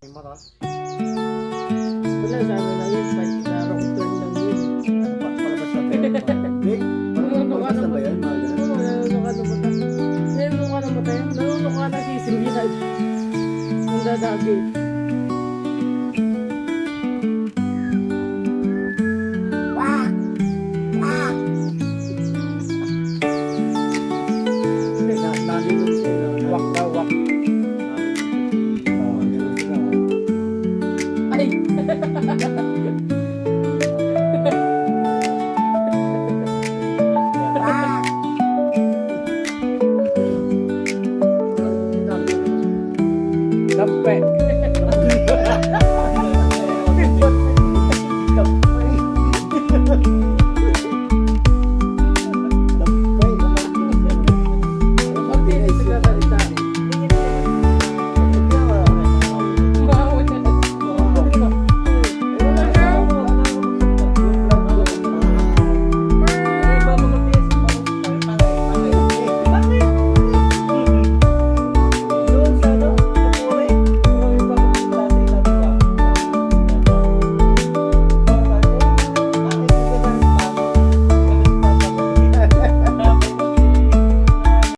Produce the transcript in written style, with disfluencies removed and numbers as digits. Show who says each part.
Speaker 1: May mata.
Speaker 2: Wala sa ano lang yun, sa wrong turn lang yun.
Speaker 1: Ano pa? Palabas na tayo. Hindi. Palabas na ba yan? Mga ganun.
Speaker 2: Oo, nanunuka na mata. Nanunuka na mata yan. Nanunuka na sisimbihan. Ang dadagi.
Speaker 1: Hindi, nalinog siya.
Speaker 3: Wak daw, wak.
Speaker 2: Ay!